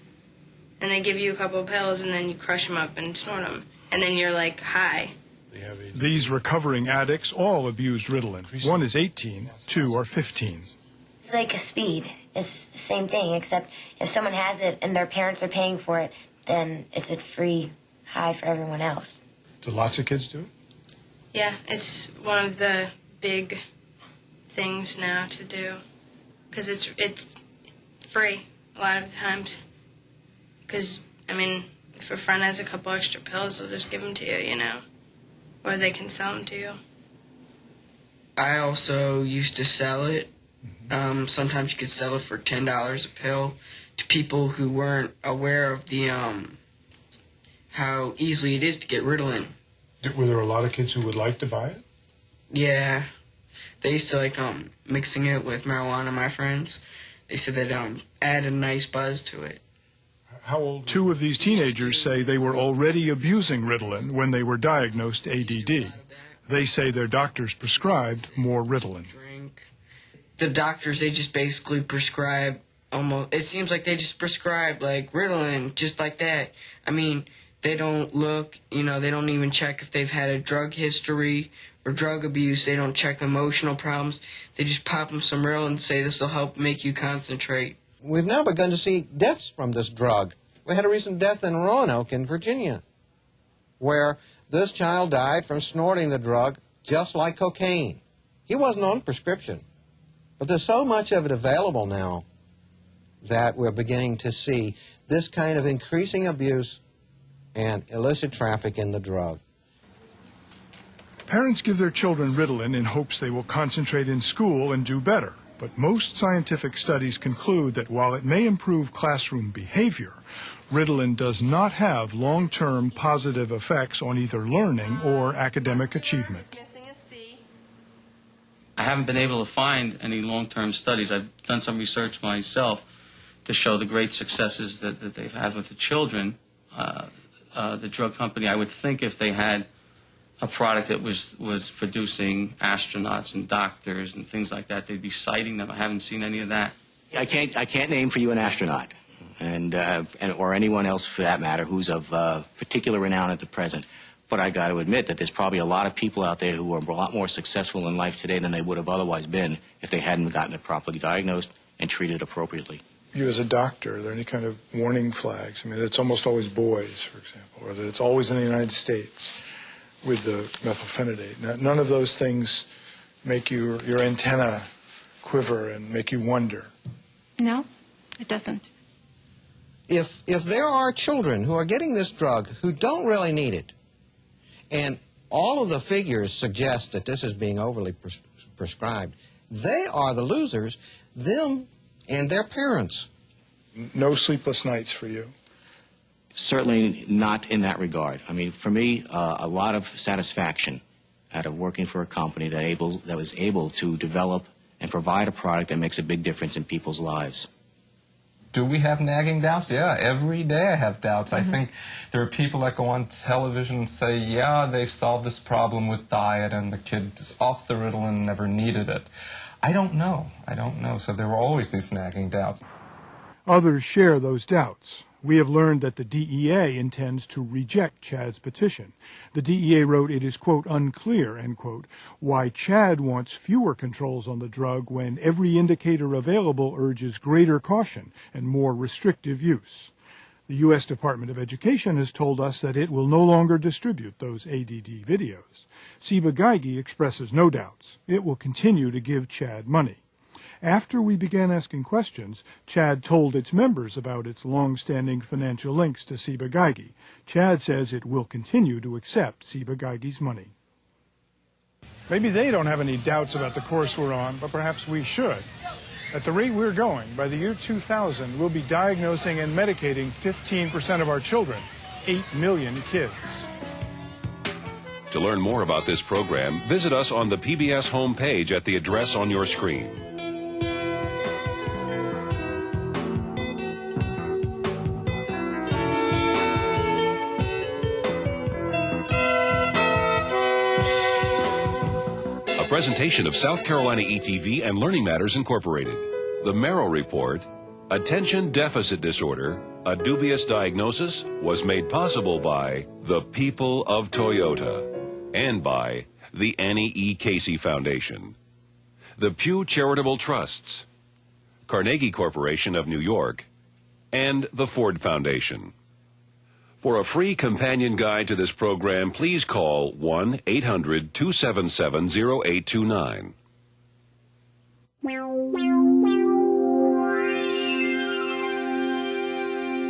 And they give you a couple pills, and then you crush them up and snort them. And then you're like, hi. These recovering addicts all abused Ritalin. One is 18, two are 15. It's like a speed. It's the same thing, except if someone has it and their parents are paying for it, then it's a free high for everyone else. Do lots of kids do it? Yeah, it's one of the big things now to do. Because it's free a lot of the times. Because, I mean, if a friend has a couple extra pills, they'll just give them to you, you know. Or they can sell them to you. I also used to sell it. Sometimes you could sell it for $10 a pill to people who weren't aware of the how easily it is to get Ritalin. Were there a lot of kids who would like to buy it? Yeah. They used to like mixing it with marijuana, my friends. They said that add a nice buzz to it. How old? Two of these teenagers say they were already abusing Ritalin when they were diagnosed ADD. They say their doctors prescribed more Ritalin. The doctors, they just basically prescribe almost, it seems like they just prescribe like Ritalin, just like that. I mean, they don't look, you know, they don't even check if they've had a drug history or drug abuse. They don't check emotional problems. They just pop them some Ritalin and say this will help make you concentrate. We've now begun to see deaths from this drug. We had a recent death in Roanoke in Virginia, where this child died from snorting the drug just like cocaine. He wasn't on prescription. But there's so much of it available now that we're beginning to see this kind of increasing abuse and illicit traffic in the drug. Parents give their children Ritalin in hopes they will concentrate in school and do better. But most scientific studies conclude that while it may improve classroom behavior, Ritalin does not have long-term positive effects on either learning or academic achievement. I haven't been able to find any long-term studies. I've done some research myself to show the great successes that they've had with the children. The drug company, I would think if they had a product that was producing astronauts and doctors and things like that, they'd be citing them. I haven't seen any of that. I can't name for you an astronaut, and or anyone else for that matter who's of particular renown at the present. But I got to admit that there's probably a lot of people out there who are a lot more successful in life today than they would have otherwise been if they hadn't gotten it properly diagnosed and treated appropriately. You as a doctor, are there any kind of warning flags? I mean, it's almost always boys, for example, or that it's always in the United States with the methylphenidate. None of those things make your antenna quiver and make you wonder? No, it doesn't. If there are children who are getting this drug who don't really need it, and all of the figures suggest that this is being overly prescribed, they are the losers, them and their parents. No sleepless nights for you? Certainly not in that regard. I mean, for me, a lot of satisfaction out of working for a company that was able to develop and provide a product that makes a big difference in people's lives. Do we have nagging doubts? Yeah, every day I have doubts. I think there are people that go on television and say, yeah, they've solved this problem with diet and the kid's off the Ritalin and never needed it. I don't know. So there were always these nagging doubts. Others share those doubts. We have learned that the DEA intends to reject Chad's petition. The DEA wrote it is, quote, unclear, end quote, why Chad wants fewer controls on the drug when every indicator available urges greater caution and more restrictive use. The U.S. Department of Education has told us that it will no longer distribute those ADD videos. Siba Geigy expresses no doubts. It will continue to give Chad money. After we began asking questions, Chad told its members about its long-standing financial links to Siba Geigy. Chad says it will continue to accept Siba Geigy's money. Maybe they don't have any doubts about the course we're on, but perhaps we should. At the rate we're going, by the year 2000, we'll be diagnosing and medicating 15% of our children, 8 million kids. To learn more about this program, visit us on the PBS homepage at the address on your screen. Presentation of South Carolina ETV and Learning Matters Incorporated. The Merrow Report, Attention Deficit Disorder, a Dubious Diagnosis, was made possible by the people of Toyota and by the Annie E. Casey Foundation, the Pew Charitable Trusts, Carnegie Corporation of New York, and the Ford Foundation. For a free companion guide to this program, please call 1-800-277-0829.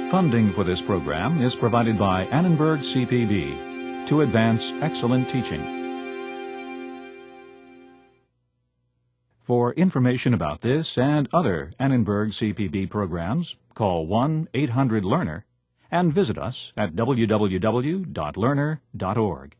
Funding for this program is provided by Annenberg CPB to advance excellent teaching. For information about this and other Annenberg CPB programs, call 1-800-LEARNER and visit us at www.learner.org.